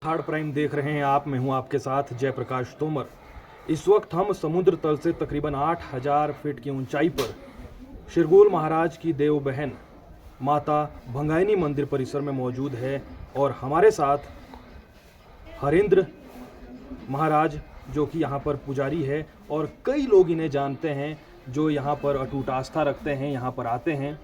Third prime देख रहे हैं आप। मैं हूं आपके साथ जयप्रकाश तोमर। इस वक्त हम समुद्र तल से तकरीबन 8000 फीट की ऊंचाई पर शिरगोल महाराज की देव बहन माता भंगाइनी मंदिर परिसर में मौजूद है और हमारे साथ हरेंद्र महाराज जो कि यहाँ पर पुजारी है और कई लोग इन्हें जानते हैं जो यहाँ पर अटूट आस्था रखते हैं, यहाँ पर आते हैं।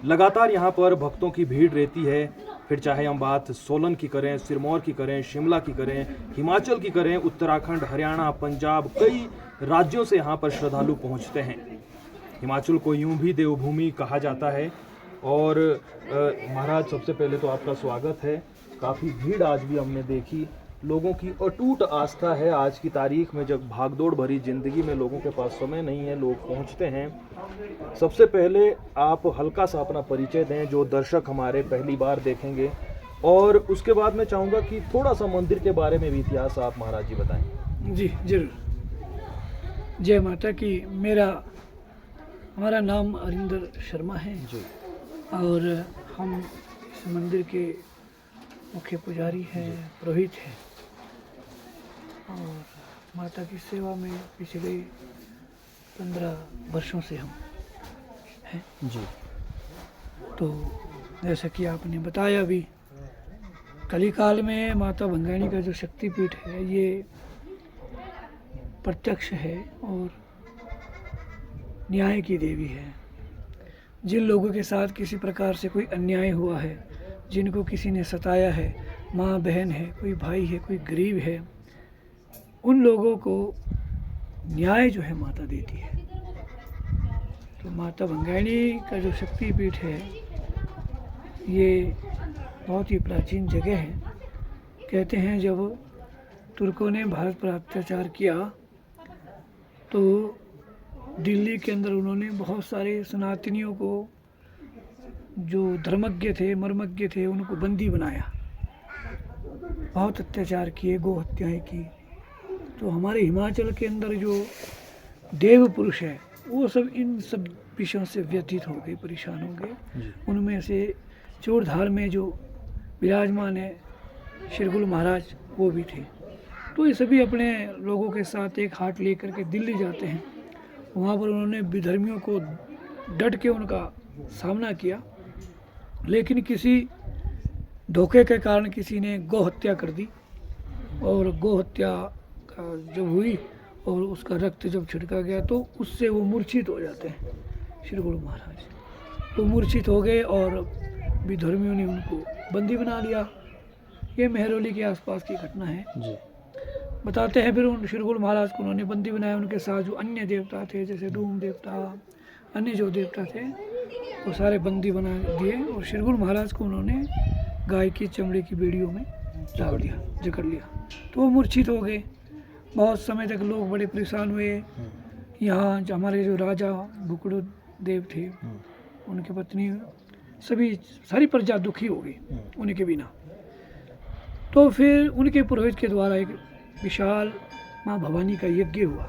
लगातार यहाँ पर भक्तों की भीड़ रहती है, फिर चाहे हम बात सोलन की करें, सिरमौर की करें, शिमला की करें, हिमाचल की करें, उत्तराखंड, हरियाणा, पंजाब, कई राज्यों से यहाँ पर श्रद्धालु पहुँचते हैं। हिमाचल को यूं भी देवभूमि कहा जाता है। और महाराज, सबसे पहले तो आपका स्वागत है। काफ़ी भीड़ आज भी हमने देखी, लोगों की अटूट आस्था है। आज की तारीख में जब भागदौड़ भरी ज़िंदगी में लोगों के पास समय नहीं है, लोग पहुंचते हैं। सबसे पहले आप हल्का सा अपना परिचय दें जो दर्शक हमारे पहली बार देखेंगे, और उसके बाद मैं चाहूँगा कि थोड़ा सा मंदिर के बारे में भी इतिहास आप महाराज जी बताएं। जी जरूर। जय माता की। हमारा नाम हरिंदर शर्मा है जी। और हम इस मंदिर के मुख्य पुजारी हैं, पुरोहित हैं और माता की सेवा में पिछले 15 वर्षों से हम हैं जी। तो जैसा कि आपने बताया भी, कलिकाल में माता भंगाइनी का जो शक्तिपीठ है ये प्रत्यक्ष है और न्याय की देवी है। जिन लोगों के साथ किसी प्रकार से कोई अन्याय हुआ है, जिनको किसी ने सताया है, माँ बहन है, कोई भाई है, कोई गरीब है, उन लोगों को न्याय जो है माता देती है। तो माता भंगाइनी का जो शक्तिपीठ है ये बहुत ही प्राचीन जगह है। कहते हैं जब तुर्कों ने भारत पर अत्याचार किया तो दिल्ली के अंदर उन्होंने बहुत सारे सनातनियों को, जो धर्मज्ञ थे, मर्मज्ञ थे, उनको बंदी बनाया, बहुत अत्याचार किए, गौ हत्याएँ की। तो हमारे हिमाचल के अंदर जो देव पुरुष है वो सब इन सब विषयों से व्यतीत हो गए, परेशान हो गए। उनमें से चोरधार में जो विराजमान है शिरगुल महाराज, वो भी थे। तो ये सभी अपने लोगों के साथ एक हाथ लेकर के दिल्ली जाते हैं। वहाँ पर उन्होंने विधर्मियों को डट के उनका सामना किया, लेकिन किसी धोखे के कारण किसी ने गौ हत्या कर दी और गौ हत्या का जब हुई और उसका रक्त जब छिड़का गया तो उससे वो मूर्छित हो जाते हैं शिरगुल महाराज। तो मूर्छित हो गए और विधर्मियों ने उनको बंदी बना लिया। ये मेहरौली के आसपास की घटना है जी। बताते हैं। फिर उन शिरगुल महाराज को उन्होंने बंदी बनाया। उनके साथ जो अन्य देवता थे, जैसे धूम देवता, अन्य जो देवता थे, वो सारे बंदी बना दिए और शिरगुल महाराज को उन्होंने गाय की चमड़े की बेड़ियों में डाल दिया, जकड़ लिया। तो वो मूर्छित हो गए। बहुत समय तक लोग बड़े परेशान हुए। यहाँ जो हमारे जो राजा भुकड़ो देव थे, उनकी पत्नी, सारी प्रजा दुखी हो गई उनके बिना। तो फिर उनके पुरोहित के द्वारा एक विशाल माँ भवानी का यज्ञ हुआ।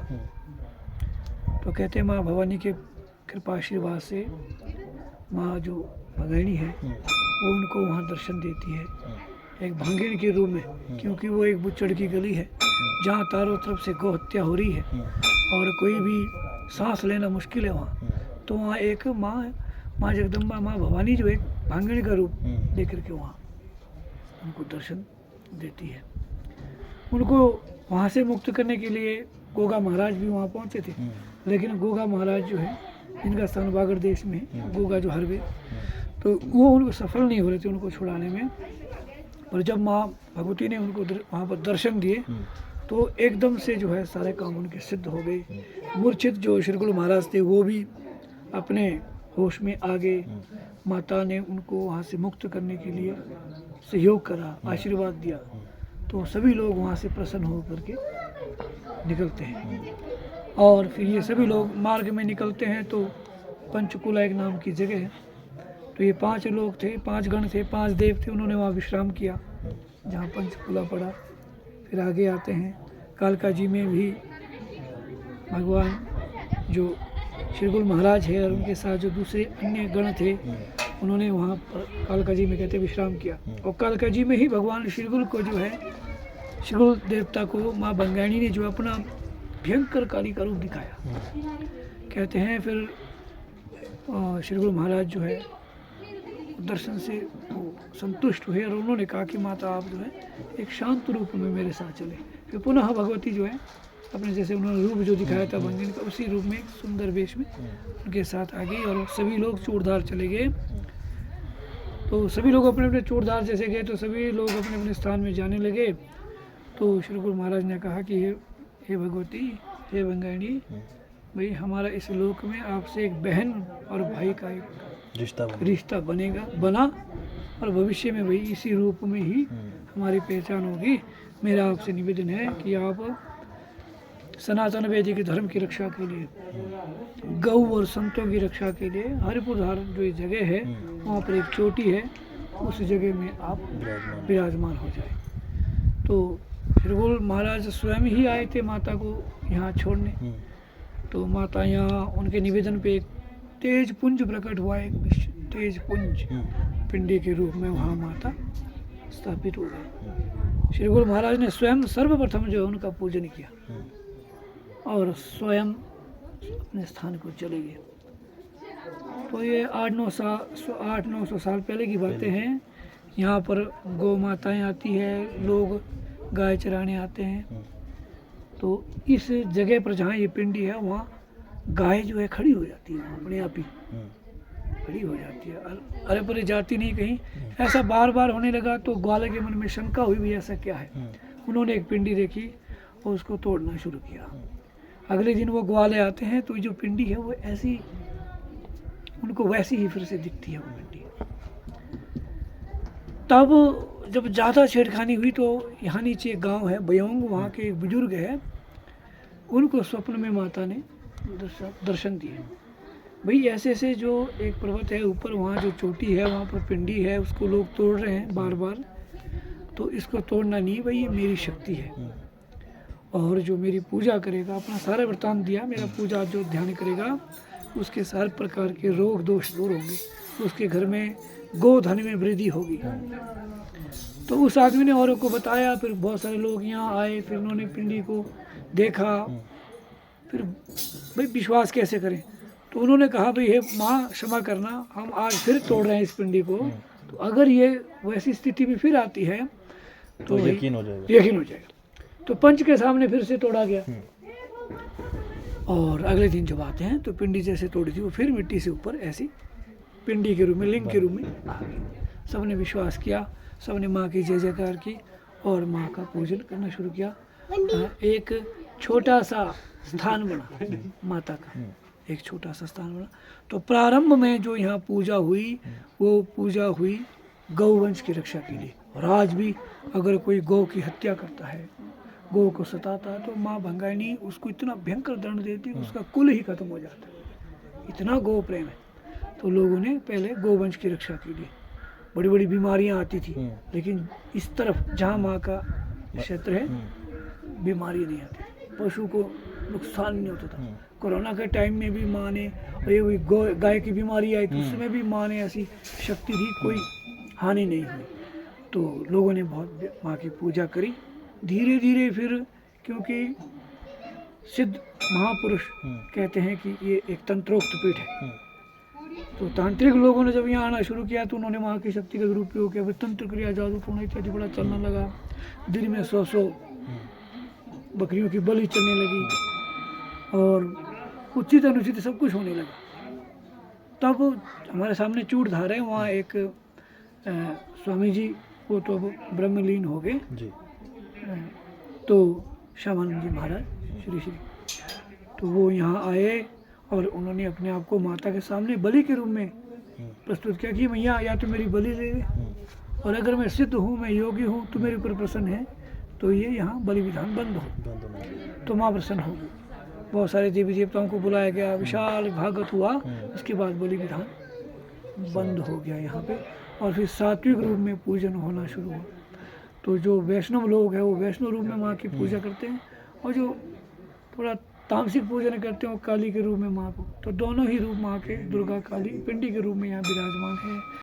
तो कहते हैं माँ भवानी के कृपा आशीर्वाद से माँ जो भंगाइनी है वो उनको वहाँ दर्शन देती है, एक भांगिन के रूप में, क्योंकि वो एक बुच्चड़ की गली है जहाँ चारों तरफ से गौ हत्या हो रही है और कोई भी सांस लेना मुश्किल है वहाँ। तो वहाँ एक माँ जगदम्बा, माँ भवानी जो एक भांगिन का रूप लेकर के वहाँ उनको दर्शन देती है। उनको वहाँ से मुक्त करने के लिए गोगा महाराज भी वहाँ पहुँचे थे, लेकिन गोगा महाराज जो है, इनका स्थान बागड़ देश में है, गोगा जो हरवे, तो वो उनको सफल नहीं हो रहे थे उनको छुड़ाने में। और जब माँ भगवती ने उनको वहाँ पर दर्शन दिए तो एकदम से जो है सारे काम उनके सिद्ध हो गए। मूर्छित जो शिरगुल महाराज थे वो भी अपने होश में आ गए। माता ने उनको वहाँ से मुक्त करने के लिए सहयोग करा, आशीर्वाद दिया। तो सभी लोग वहाँ से प्रसन्न हो करके निकलते हैं और फिर ये सभी लोग मार्ग में निकलते हैं। तो पंचकुला एक नाम की जगह है। तो ये 5 लोग थे, 5 गण थे, 5 देव थे। उन्होंने वहाँ विश्राम किया जहाँ पंचकुला पड़ा। फिर आगे आते हैं कालका जी में भी भगवान जो शिरगुल महाराज है और उनके साथ जो दूसरे अन्य गण थे उन्होंने वहाँ पर कालका जी में कहते विश्राम किया। और कालका जी में ही भगवान श्रीगुल को जो है, श्रीगुल देवता को माँ बंगाणी ने जो अपना भयंकर काली का रूप दिखाया। कहते हैं फिर श्रीगुरु महाराज जो है दर्शन से वो संतुष्ट हुए और उन्होंने कहा कि माता आप जो है एक शांत रूप में मेरे साथ चले। फिर पुनः भगवती जो है अपने जैसे उन्होंने रूप जो दिखाया था बंगाणी का, उसी रूप में सुंदर वेश में उनके साथ आ गई और सभी लोग चूड़धार चले गए। तो सभी लोग अपने अपने चूड़धार जैसे गए तो सभी लोग अपने अपने स्थान में जाने लगे। तो श्री गुरु महाराज ने कहा कि हे भगवती, हे बंगाणी, भाई हमारा इस लोक में आपसे एक बहन और भाई का एक रिश्ता बना और भविष्य में भाई इसी रूप में ही हमारी पहचान होगी। मेरा आपसे निवेदन है कि आप सनातन वैदिक धर्म की रक्षा के लिए, गौ और संतों की रक्षा के लिए हरिपुर धार जो ये जगह है वहाँ पर एक चोटी है, उस जगह में आप विराजमान हो जाए। तो श्री गुरु महाराज स्वयं ही आए थे माता को यहाँ छोड़ने। तो माता यहाँ उनके निवेदन पे एक तेज पुंज प्रकट हुआ, एक तेज पुंज पिंडी के रूप में वहाँ माता स्थापित हो गई। श्री गुरु महाराज ने स्वयं सर्वप्रथम जो है उनका पूजन किया और स्वयं अपने स्थान को चले गए। तो ये 800-900 साल पहले की बातें हैं। यहाँ पर गौ माताएँ आती है, लोग गाय चराने आते हैं। तो इस जगह पर जहाँ ये पिंडी है वहाँ गाय जो है खड़ी हो जाती है, अपने आप ही खड़ी हो जाती है, अरे परे जाती नहीं कहीं। ऐसा बार बार होने लगा तो ग्वाले के मन में शंका हुई भी ऐसा क्या है। उन्होंने एक पिंडी देखी और उसको तोड़ना शुरू किया। अगले दिन वो ग्वाले आते हैं तो जो पिंडी है वो ऐसी उनको वैसी ही फिर से दिखती है वो पिंडी। तब जब ज़्यादा छेड़खानी हुई तो यहाँ नीचे एक गांव है बयोंग, वहाँ के एक बुजुर्ग है, उनको स्वप्न में माता ने दर्शन दिए। भाई ऐसे ऐसे जो एक पर्वत है ऊपर, वहाँ जो चोटी है वहाँ पर पिंडी है, उसको लोग तोड़ रहे हैं बार बार, तो इसको तोड़ना नहीं भाई, ये मेरी शक्ति है। और जो मेरी पूजा करेगा, अपना सारा वृत्तांत दिया, मेरा पूजा जो ध्यान करेगा उसके सारे प्रकार के रोग दोष दूर होंगे, उसके घर में गोधन में वृद्धि होगी। तो उस आदमी ने औरों को बताया, फिर बहुत सारे लोग यहाँ आए, फिर उन्होंने पिंडी को देखा। फिर भाई विश्वास कैसे करें, तो उन्होंने कहा भाई हे माँ क्षमा करना, हम आज फिर तोड़ रहे हैं इस पिंडी को, तो अगर ये वैसी स्थिति में फिर आती है तो यकीन हो जाएगा। तो पंच के सामने फिर से तोड़ा गया। और अगले दिन जब आते हैं तो पिंडी जैसे तोड़ी थी वो फिर मिट्टी से ऊपर ऐसी पिंडी के रूप में, लिंग के रूप में आ गई। सबने विश्वास किया, सबने माँ की जय जयकार की और माँ का पूजन करना शुरू किया। एक छोटा सा स्थान बना माता का, एक छोटा सा स्थान बना। तो प्रारंभ में जो यहाँ पूजा हुई वो पूजा हुई गौवंश की रक्षा के लिए। और आज भी अगर कोई गौ की हत्या करता है, गौ को सताता है, तो माँ भंगाणी उसको इतना भयंकर दंड देती है उसका कुल ही खत्म हो जाता है। इतना गौ प्रेम है। तो लोगों ने पहले गौवंश की रक्षा के लिए, बड़ी बड़ी बीमारियां आती थी, लेकिन इस तरफ जहाँ माँ का क्षेत्र है बीमारी नहीं आती, पशु को नुकसान नहीं होता था। कोरोना के टाइम में भी माँ ने, ये गाय की बीमारी आई तो उसमें भी माँ ने ऐसी शक्ति दी, कोई हानि नहीं हुई। तो लोगों ने बहुत माँ की पूजा करी। धीरे धीरे फिर, क्योंकि सिद्ध महापुरुष कहते हैं कि ये एक तंत्रोक्त पीठ है, तो तांत्रिक लोगों ने जब यहाँ आना शुरू किया तो उन्होंने माँ की शक्ति का दुरुपयोग किया। फिर तंत्र क्रिया, जादू टोना इत्यादि बड़ा चलना लगा। दिन में 100 बकरियों की बलि चलने लगी और उचित अनुचित सब कुछ होने लगा। तब हमारे सामने चूड़धार है, वहाँ एक स्वामी जी, वो तो ब्रह्मलीन हो गए, तो श्यामानंद जी महाराज श्री तो वो यहाँ आए और उन्होंने अपने आप को माता के सामने बलि के रूप में प्रस्तुत किया कि मैया या तो मेरी बलि ले ले, और अगर मैं सिद्ध हूँ, मैं योगी हूँ, तो मेरे ऊपर प्रसन्न है, तो ये यहाँ बलि विधान बंद हो। तो माँ प्रसन्न हो गई। बहुत सारे देवी देवताओं को बुलाया गया, विशाल भागवत हुआ, उसके बाद बलि विधान बंद हो गया यहाँ पे। और फिर सात्विक रूप में पूजन होना शुरू हुआ। तो जो वैष्णव लोग हैं वो वैष्णव रूप में माँ की पूजा करते हैं, और जो थोड़ा तामसिक पूजन करते हो काली के रूप में माँ को। तो दोनों ही रूप माँ के, दुर्गा काली पिंडी के रूप में यहाँ विराजमान है।